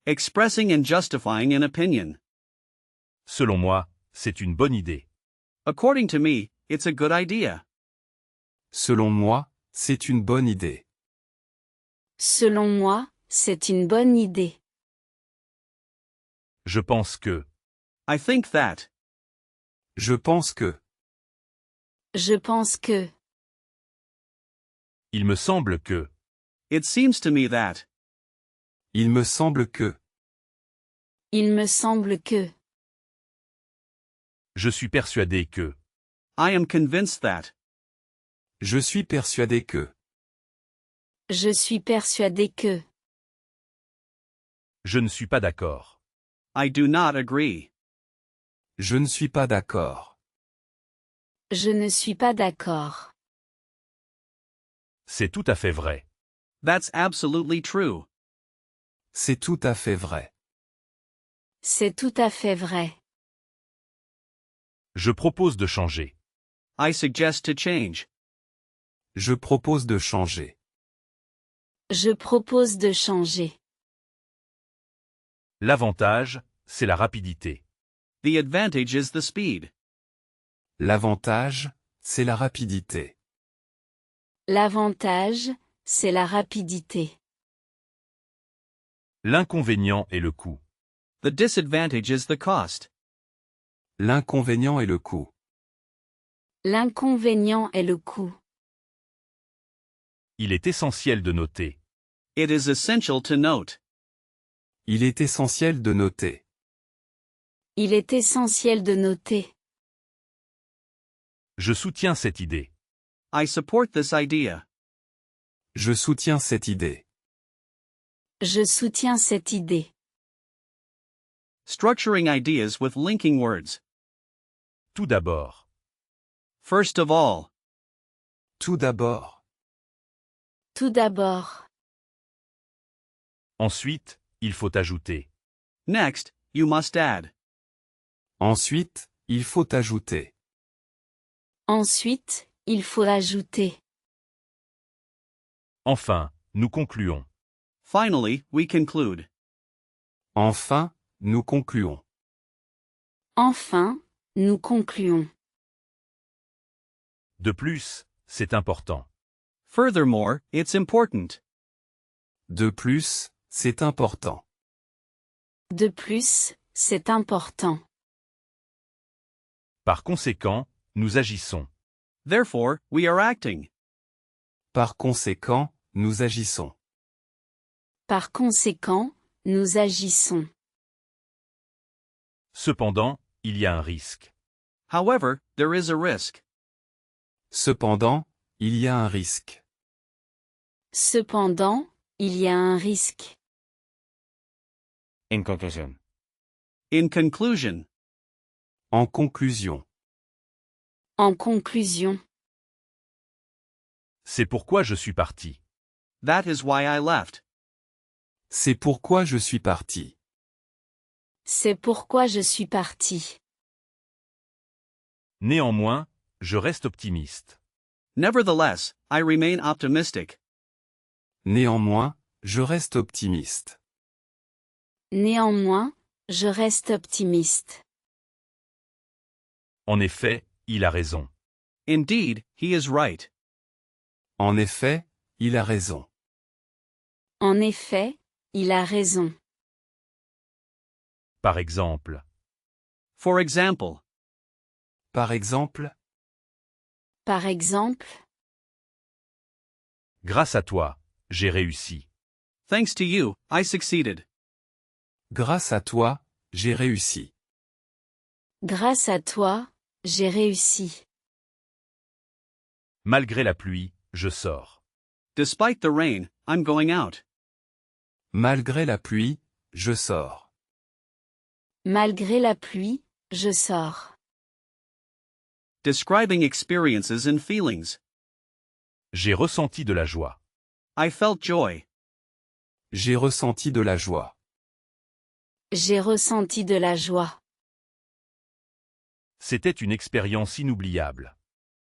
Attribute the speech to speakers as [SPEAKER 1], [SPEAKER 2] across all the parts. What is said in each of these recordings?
[SPEAKER 1] Expressing and justifying an opinion.
[SPEAKER 2] Selon moi, c'est une bonne idée.
[SPEAKER 1] According to me, it's a good idea.
[SPEAKER 3] Selon moi, c'est une bonne idée.
[SPEAKER 4] Selon moi, c'est une bonne idée.
[SPEAKER 2] Je pense que.
[SPEAKER 1] I think that.
[SPEAKER 3] Je pense que.
[SPEAKER 4] Je pense que.
[SPEAKER 2] Il me semble que.
[SPEAKER 1] It seems to me that.
[SPEAKER 3] Il me semble que.
[SPEAKER 4] Il me semble que.
[SPEAKER 2] Je suis persuadé que.
[SPEAKER 1] I am convinced that.
[SPEAKER 3] Je suis persuadé que.
[SPEAKER 4] Je suis persuadé que.
[SPEAKER 2] Je ne suis pas d'accord.
[SPEAKER 1] I do not agree.
[SPEAKER 3] Je ne suis pas d'accord.
[SPEAKER 4] Je ne suis pas d'accord.
[SPEAKER 2] C'est tout à fait vrai.
[SPEAKER 1] That's absolutely true.
[SPEAKER 3] C'est tout à fait vrai.
[SPEAKER 4] C'est tout à fait vrai.
[SPEAKER 2] Je propose de changer.
[SPEAKER 1] I suggest to change.
[SPEAKER 3] Je propose de changer.
[SPEAKER 4] Je propose de changer.
[SPEAKER 2] L'avantage, c'est la rapidité.
[SPEAKER 1] The advantage is the speed.
[SPEAKER 3] L'avantage, c'est la rapidité.
[SPEAKER 4] L'avantage, c'est la rapidité.
[SPEAKER 2] L'inconvénient est le coût.
[SPEAKER 1] The disadvantage is the cost.
[SPEAKER 3] L'inconvénient est le coût.
[SPEAKER 4] L'inconvénient est le coût.
[SPEAKER 2] Il est essentiel de noter.
[SPEAKER 1] It is essential to note.
[SPEAKER 3] Il est essentiel de noter.
[SPEAKER 4] Il est essentiel de noter.
[SPEAKER 2] Je soutiens cette idée.
[SPEAKER 1] I support this idea.
[SPEAKER 3] Je soutiens cette idée.
[SPEAKER 4] Je soutiens cette idée.
[SPEAKER 1] Structuring ideas with linking words.
[SPEAKER 2] Tout d'abord.
[SPEAKER 1] First of all.
[SPEAKER 3] Tout d'abord.
[SPEAKER 4] Tout d'abord.
[SPEAKER 2] Ensuite, il faut ajouter.
[SPEAKER 1] Next, you must add.
[SPEAKER 3] Ensuite, il faut ajouter.
[SPEAKER 4] Ensuite, il faut ajouter.
[SPEAKER 2] Enfin, nous concluons.
[SPEAKER 1] Finally, we conclude.
[SPEAKER 3] Enfin, nous concluons.
[SPEAKER 4] Enfin, nous concluons.
[SPEAKER 2] De plus, c'est important.
[SPEAKER 1] Furthermore, it's important.
[SPEAKER 3] De plus, c'est important.
[SPEAKER 4] De plus, c'est important.
[SPEAKER 2] Par conséquent, nous agissons.
[SPEAKER 1] Therefore, we are acting.
[SPEAKER 3] Par conséquent, nous agissons.
[SPEAKER 4] Par conséquent, nous agissons.
[SPEAKER 2] Cependant, il y a un risque.
[SPEAKER 1] However, there is a risk.
[SPEAKER 3] Cependant, il y a un risque.
[SPEAKER 4] Cependant, il y a un risque.
[SPEAKER 5] En conclusión.
[SPEAKER 1] In conclusion.
[SPEAKER 3] En conclusion.
[SPEAKER 4] En conclusion.
[SPEAKER 2] C'est pourquoi je suis parti.
[SPEAKER 1] That is why I left.
[SPEAKER 3] C'est pourquoi je suis parti.
[SPEAKER 4] C'est pourquoi je suis parti.
[SPEAKER 2] Néanmoins, je reste optimiste.
[SPEAKER 1] Nevertheless, I remain optimistic.
[SPEAKER 3] Néanmoins, je reste optimiste.
[SPEAKER 4] Néanmoins, je reste optimiste.
[SPEAKER 2] En effet, il a raison.
[SPEAKER 1] Indeed, he is right.
[SPEAKER 3] En effet, il a raison.
[SPEAKER 4] En effet, il a raison.
[SPEAKER 2] Par exemple.
[SPEAKER 1] For example.
[SPEAKER 3] Par exemple,
[SPEAKER 4] Par exemple,
[SPEAKER 2] Grâce à toi, j'ai réussi.
[SPEAKER 1] Thanks to you, I succeeded.
[SPEAKER 3] grâce à toi, j'ai réussi.
[SPEAKER 4] grâce à toi, j'ai réussi.
[SPEAKER 2] Malgré la pluie, je sors.
[SPEAKER 1] Despite the rain, I'm going out.
[SPEAKER 3] Malgré la pluie, je sors.
[SPEAKER 4] Malgré la pluie, je sors.
[SPEAKER 1] Describing experiences and feelings.
[SPEAKER 2] J'ai ressenti de la joie.
[SPEAKER 1] I felt joy.
[SPEAKER 3] J'ai ressenti de la joie.
[SPEAKER 4] J'ai ressenti de la joie.
[SPEAKER 2] C'était une expérience inoubliable.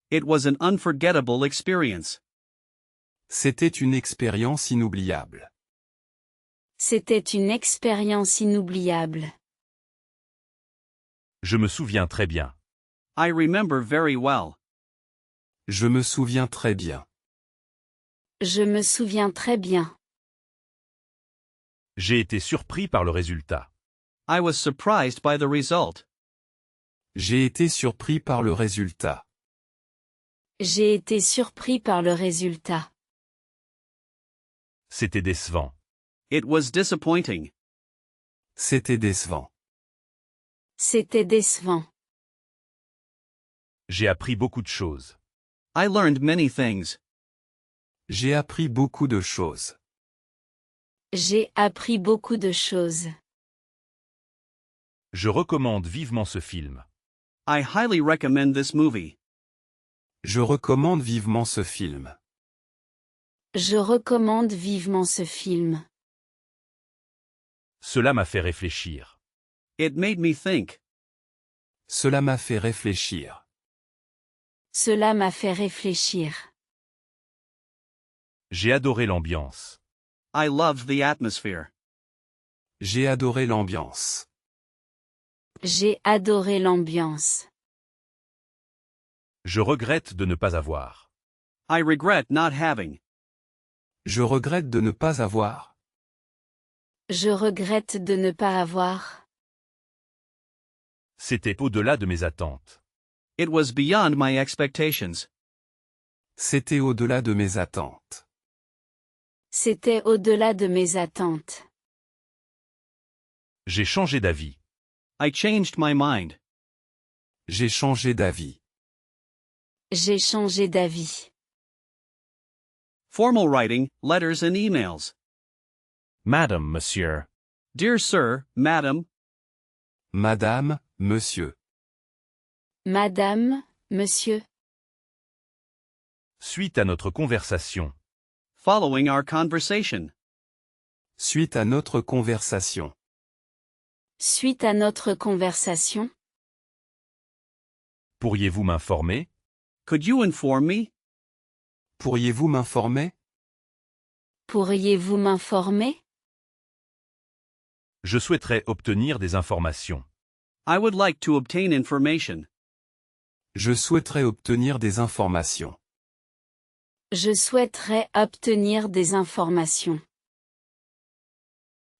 [SPEAKER 1] It was an unforgettable experience.
[SPEAKER 3] C'était une expérience inoubliable.
[SPEAKER 4] C'était une expérience inoubliable.
[SPEAKER 2] Je me souviens très bien.
[SPEAKER 1] I remember very well.
[SPEAKER 3] Je me souviens très bien.
[SPEAKER 4] Je me souviens très bien.
[SPEAKER 2] J'ai été surpris par le résultat.
[SPEAKER 1] I was surprised by the result.
[SPEAKER 3] J'ai été surpris par le résultat.
[SPEAKER 4] J'ai été surpris par le résultat.
[SPEAKER 2] C'était décevant.
[SPEAKER 1] It was disappointing.
[SPEAKER 3] C'était décevant.
[SPEAKER 4] C'était décevant.
[SPEAKER 2] J'ai appris beaucoup de choses.
[SPEAKER 1] I learned many things.
[SPEAKER 3] J'ai appris beaucoup de choses.
[SPEAKER 4] J'ai appris beaucoup de choses.
[SPEAKER 2] Je recommande vivement ce film.
[SPEAKER 1] I highly recommend this movie.
[SPEAKER 3] Je recommande vivement ce film.
[SPEAKER 4] Je recommande vivement ce film.
[SPEAKER 2] Cela m'a fait réfléchir.
[SPEAKER 1] It made me think.
[SPEAKER 3] Cela m'a fait réfléchir.
[SPEAKER 4] Cela m'a fait réfléchir.
[SPEAKER 2] J'ai adoré l'ambiance.
[SPEAKER 1] I loved the atmosphere.
[SPEAKER 3] J'ai adoré l'ambiance.
[SPEAKER 4] J'ai adoré l'ambiance.
[SPEAKER 2] Je regrette de ne pas avoir.
[SPEAKER 1] I regret not having.
[SPEAKER 3] Je regrette de ne pas avoir.
[SPEAKER 4] Je regrette de ne pas avoir.
[SPEAKER 2] C'était au-delà de mes attentes.
[SPEAKER 1] It was beyond my expectations.
[SPEAKER 3] C'était au-delà de mes attentes.
[SPEAKER 4] C'était au-delà de mes attentes.
[SPEAKER 2] J'ai changé d'avis.
[SPEAKER 1] I changed my mind.
[SPEAKER 3] J'ai changé d'avis.
[SPEAKER 4] J'ai changé d'avis.
[SPEAKER 1] Formal writing, letters and emails.
[SPEAKER 5] Madam, Monsieur.
[SPEAKER 1] Dear Sir, Madam,
[SPEAKER 3] Madame, Monsieur.
[SPEAKER 4] Madame, Monsieur.
[SPEAKER 2] Suite à notre conversation.
[SPEAKER 1] following our conversation.
[SPEAKER 3] Suite à notre conversation.
[SPEAKER 4] Suite à notre conversation,
[SPEAKER 2] Pourriez-vous m'informer?
[SPEAKER 1] Could you inform me?
[SPEAKER 3] Pourriez-vous m'informer?
[SPEAKER 4] pourriez-vous m'informer?
[SPEAKER 2] Je souhaiterais obtenir des informations.
[SPEAKER 1] I would like to obtain information.
[SPEAKER 3] Je souhaiterais obtenir des informations.
[SPEAKER 4] Je souhaiterais obtenir des informations.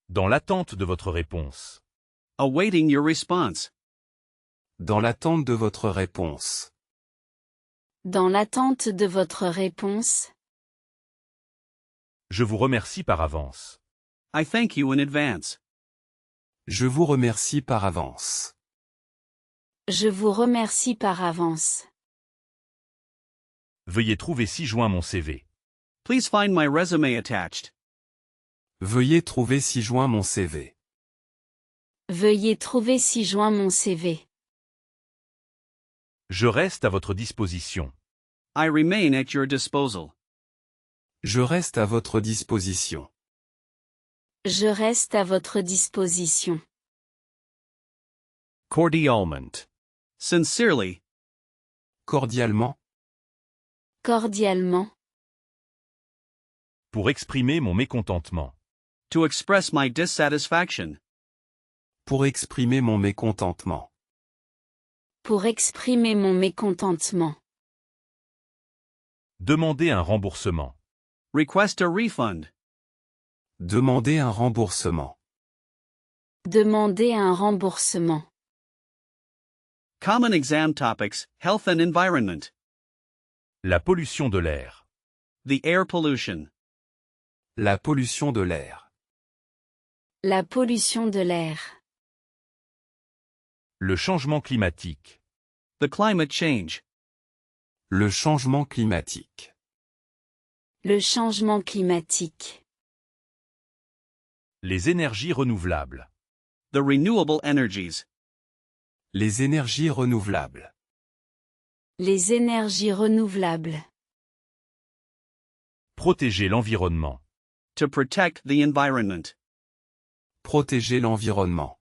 [SPEAKER 2] Dans l'attente de votre réponse.
[SPEAKER 1] Awaiting your response.
[SPEAKER 3] Dans l'attente de votre réponse.
[SPEAKER 4] Dans l'attente de votre réponse,
[SPEAKER 2] Je vous remercie par avance.
[SPEAKER 1] I thank you in advance.
[SPEAKER 3] Je vous remercie par avance.
[SPEAKER 4] je vous remercie par avance.
[SPEAKER 2] Veuillez trouver ci-joint mon CV.
[SPEAKER 1] Please find my resume attached.
[SPEAKER 3] Veuillez trouver ci-joint mon CV.
[SPEAKER 4] Veuillez trouver ci-joint mon CV.
[SPEAKER 2] Je reste à votre disposition.
[SPEAKER 1] I remain at your disposal.
[SPEAKER 3] Je reste à votre disposition.
[SPEAKER 4] Je reste à votre disposition.
[SPEAKER 5] Cordialement.
[SPEAKER 1] Sincerely,
[SPEAKER 3] Cordialement.
[SPEAKER 4] Cordialement,
[SPEAKER 2] Pour exprimer mon mécontentement.
[SPEAKER 1] to express my dissatisfaction.
[SPEAKER 3] Pour exprimer mon mécontentement.
[SPEAKER 4] pour exprimer mon mécontentement.
[SPEAKER 2] Demander un remboursement.
[SPEAKER 1] Request a refund.
[SPEAKER 3] Demander un remboursement.
[SPEAKER 4] Demander un remboursement.
[SPEAKER 1] Common exam topics, health and environment.
[SPEAKER 2] La pollution de l'air.
[SPEAKER 1] The air pollution.
[SPEAKER 3] La pollution de l'air.
[SPEAKER 4] La pollution de l'air.
[SPEAKER 2] Le changement climatique.
[SPEAKER 1] The climate change.
[SPEAKER 3] Le changement climatique.
[SPEAKER 4] Le changement climatique.
[SPEAKER 2] Les énergies renouvelables.
[SPEAKER 1] The renewable energies.
[SPEAKER 3] Les énergies renouvelables.
[SPEAKER 4] Les énergies renouvelables.
[SPEAKER 2] Protéger l'environnement.
[SPEAKER 1] To protect the environment.
[SPEAKER 3] Protéger l'environnement.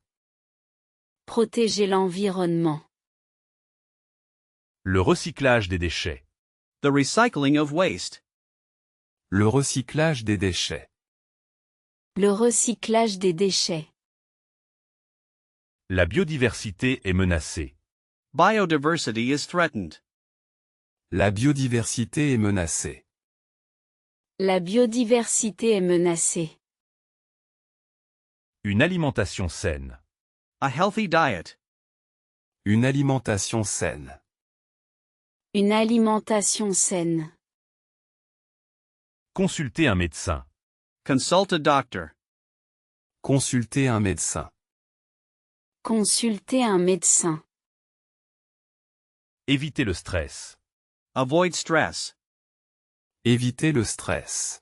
[SPEAKER 4] Protéger l'environnement.
[SPEAKER 2] Le recyclage des déchets.
[SPEAKER 1] The recycling of waste.
[SPEAKER 3] Le recyclage des déchets.
[SPEAKER 4] Le recyclage des déchets.
[SPEAKER 2] La biodiversité est menacée.
[SPEAKER 1] Biodiversity is threatened.
[SPEAKER 3] La biodiversité est menacée.
[SPEAKER 4] La biodiversité est menacée.
[SPEAKER 2] Une alimentation saine.
[SPEAKER 1] A healthy diet.
[SPEAKER 3] Une alimentation saine.
[SPEAKER 4] Une alimentation saine.
[SPEAKER 2] Consulter un médecin.
[SPEAKER 1] Consult a doctor.
[SPEAKER 3] Consulter un médecin.
[SPEAKER 4] Consulter un médecin.
[SPEAKER 2] Éviter le stress.
[SPEAKER 1] Avoid stress.
[SPEAKER 3] Éviter le stress.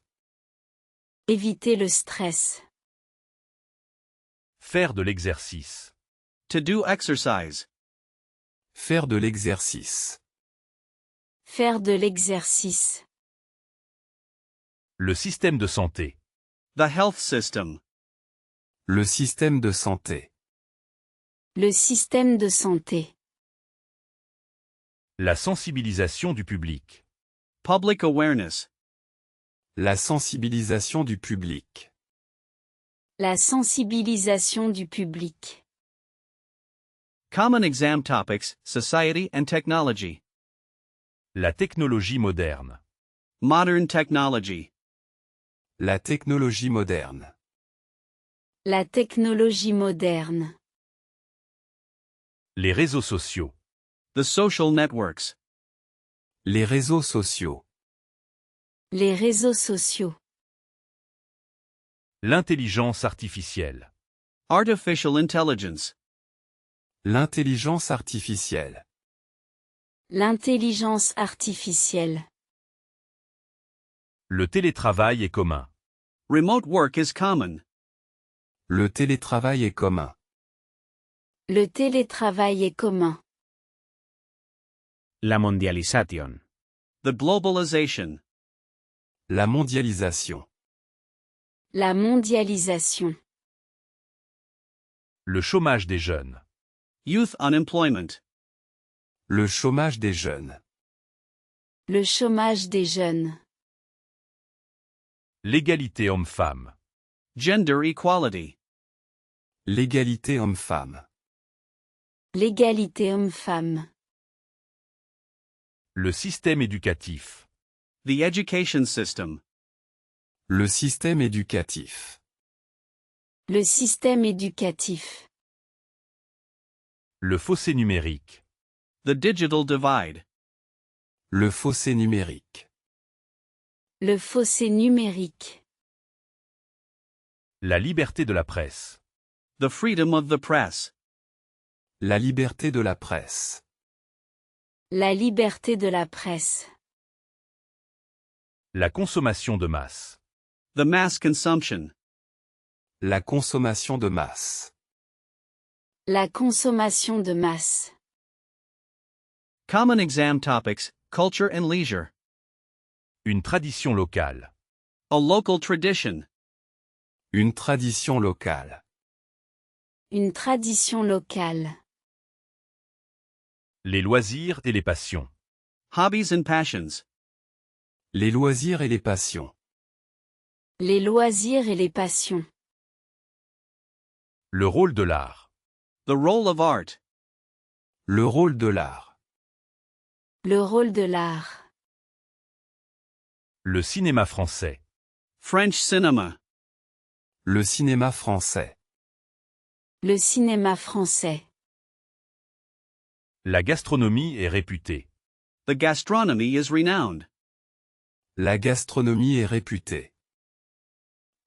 [SPEAKER 4] Éviter le stress.
[SPEAKER 2] Faire de l'exercice.
[SPEAKER 1] To do exercise.
[SPEAKER 3] Faire de l'exercice.
[SPEAKER 4] Faire de l'exercice.
[SPEAKER 2] Le système de santé.
[SPEAKER 1] The health system.
[SPEAKER 3] Le système de santé.
[SPEAKER 4] Le système de santé.
[SPEAKER 2] La sensibilisation du public.
[SPEAKER 1] Public awareness.
[SPEAKER 3] La sensibilisation du public.
[SPEAKER 4] La sensibilisation du public.
[SPEAKER 1] Common exam topics, society and technology.
[SPEAKER 2] La technologie moderne.
[SPEAKER 1] Modern technology.
[SPEAKER 3] La technologie moderne.
[SPEAKER 4] La technologie moderne.
[SPEAKER 2] Les réseaux sociaux.
[SPEAKER 1] The social networks.
[SPEAKER 3] Les réseaux sociaux.
[SPEAKER 4] Les réseaux sociaux.
[SPEAKER 2] L'intelligence artificielle.
[SPEAKER 1] Artificial intelligence.
[SPEAKER 3] L'intelligence artificielle.
[SPEAKER 4] L'intelligence artificielle.
[SPEAKER 2] Le télétravail est commun.
[SPEAKER 1] Remote work is common.
[SPEAKER 3] Le télétravail est commun.
[SPEAKER 4] Le télétravail est commun.
[SPEAKER 5] La mondialization.
[SPEAKER 1] The globalization.
[SPEAKER 3] La mondialisation.
[SPEAKER 4] La mondialisation.
[SPEAKER 2] Le chômage des jeunes.
[SPEAKER 1] Youth unemployment.
[SPEAKER 3] Le chômage des jeunes.
[SPEAKER 4] Le chômage des jeunes.
[SPEAKER 2] L'égalité homme-femme.
[SPEAKER 1] Gender equality.
[SPEAKER 3] L'égalité homme-femme.
[SPEAKER 4] L'égalité homme-femme.
[SPEAKER 2] Le système éducatif.
[SPEAKER 1] The education system.
[SPEAKER 3] Le système éducatif.
[SPEAKER 4] Le système éducatif.
[SPEAKER 2] Le fossé numérique.
[SPEAKER 1] The digital divide.
[SPEAKER 3] Le fossé numérique.
[SPEAKER 4] Le fossé numérique.
[SPEAKER 2] La liberté de la presse.
[SPEAKER 1] The freedom of the press.
[SPEAKER 3] La liberté de la presse.
[SPEAKER 4] La liberté de la presse.
[SPEAKER 2] La consommation de masse.
[SPEAKER 1] The mass consumption.
[SPEAKER 3] La consommation de masse.
[SPEAKER 4] La consommation de masse.
[SPEAKER 1] Common exam topics, culture and leisure.
[SPEAKER 2] Une tradition locale.
[SPEAKER 1] A local tradition.
[SPEAKER 3] Une tradition locale.
[SPEAKER 4] Une tradition locale.
[SPEAKER 2] Les loisirs et les passions.
[SPEAKER 1] Hobbies and passions.
[SPEAKER 3] Les loisirs et les passions.
[SPEAKER 4] Les loisirs et les passions.
[SPEAKER 2] Le rôle de l'art.
[SPEAKER 1] The role of art.
[SPEAKER 3] Le rôle de l'art.
[SPEAKER 4] Le rôle de l'art.
[SPEAKER 2] Le cinéma français.
[SPEAKER 1] French cinema.
[SPEAKER 3] Le cinéma français.
[SPEAKER 4] Le cinéma français.
[SPEAKER 2] La gastronomie est réputée.
[SPEAKER 1] The gastronomy is renowned.
[SPEAKER 3] La gastronomie est réputée.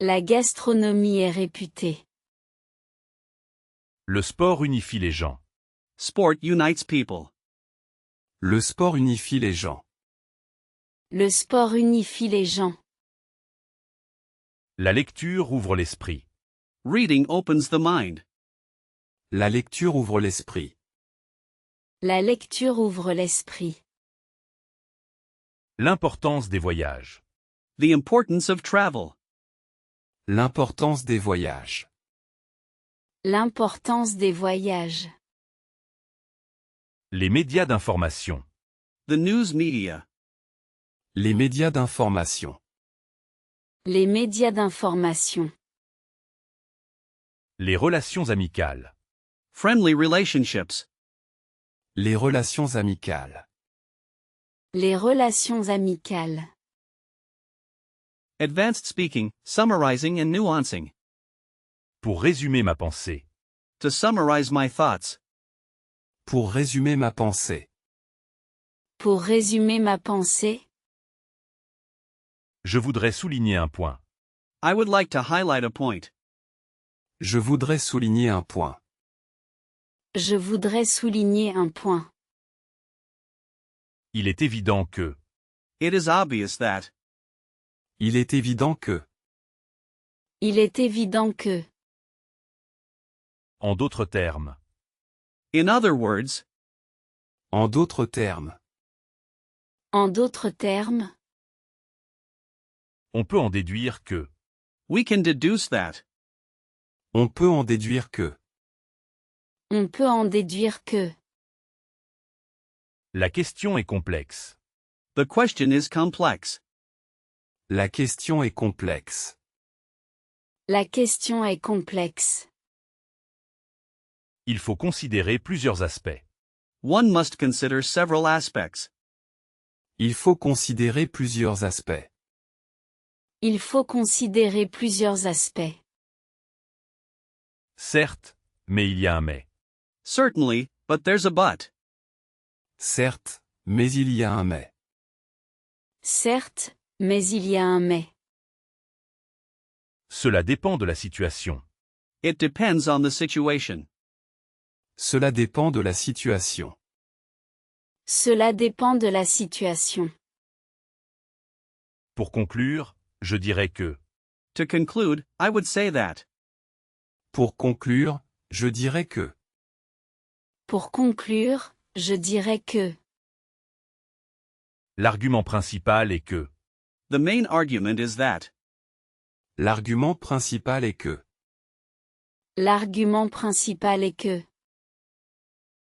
[SPEAKER 4] La gastronomie est réputée.
[SPEAKER 2] Le sport unifie les gens.
[SPEAKER 1] Sport unites people.
[SPEAKER 3] Le sport unifie les gens.
[SPEAKER 4] Le sport unifie les gens.
[SPEAKER 2] La lecture ouvre l'esprit.
[SPEAKER 1] Reading opens the mind.
[SPEAKER 3] La lecture ouvre l'esprit.
[SPEAKER 4] La lecture ouvre l'esprit.
[SPEAKER 2] L'importance des voyages.
[SPEAKER 1] The importance of travel.
[SPEAKER 3] L'importance des voyages.
[SPEAKER 4] L'importance des voyages.
[SPEAKER 2] Les médias d'information.
[SPEAKER 1] The news media.
[SPEAKER 3] Les médias d'information.
[SPEAKER 4] Les médias d'information.
[SPEAKER 2] Les relations amicales.
[SPEAKER 1] Friendly relationships.
[SPEAKER 3] Les relations amicales.
[SPEAKER 4] Les relations amicales.
[SPEAKER 1] Advanced speaking, summarizing and nuancing.
[SPEAKER 2] Pour résumer ma pensée.
[SPEAKER 1] To summarize my thoughts.
[SPEAKER 3] Pour résumer ma pensée.
[SPEAKER 4] Pour résumer ma pensée,
[SPEAKER 2] Je voudrais souligner un point.
[SPEAKER 1] I would like to highlight a point.
[SPEAKER 3] Je voudrais souligner un point.
[SPEAKER 4] je voudrais souligner un point.
[SPEAKER 2] Il est évident que.
[SPEAKER 1] It is obvious that.
[SPEAKER 3] Il est évident que.
[SPEAKER 4] Il est évident que.
[SPEAKER 2] En d'autres termes.
[SPEAKER 1] In other words,
[SPEAKER 3] En d'autres termes.
[SPEAKER 4] En d'autres termes,
[SPEAKER 2] On peut en déduire que.
[SPEAKER 1] we can deduce that.
[SPEAKER 3] On peut en déduire que.
[SPEAKER 4] on peut en déduire que.
[SPEAKER 2] La question est complexe.
[SPEAKER 1] The question is complex.
[SPEAKER 3] La question est complexe.
[SPEAKER 4] La question est complexe.
[SPEAKER 2] Il faut considérer plusieurs aspects.
[SPEAKER 1] One must consider several aspects.
[SPEAKER 3] Il faut considérer plusieurs aspects.
[SPEAKER 4] Il faut considérer plusieurs aspects.
[SPEAKER 2] Certes, mais il y a un mais.
[SPEAKER 1] Certainly, but there's a but.
[SPEAKER 3] Certes, mais il y a un mais.
[SPEAKER 4] Certes, mais il y a un mais.
[SPEAKER 2] Cela dépend de la situation.
[SPEAKER 1] It depends on the situation.
[SPEAKER 3] Cela dépend de la situation.
[SPEAKER 4] Cela dépend de la situation.
[SPEAKER 2] Pour conclure, je dirais que.
[SPEAKER 1] To conclude, I would say that.
[SPEAKER 3] Pour conclure, je dirais que.
[SPEAKER 4] Pour conclure, je dirais que.
[SPEAKER 2] L'argument principal est que.
[SPEAKER 1] The main argument is that.
[SPEAKER 3] L'argument principal est que.
[SPEAKER 4] L'argument principal est que.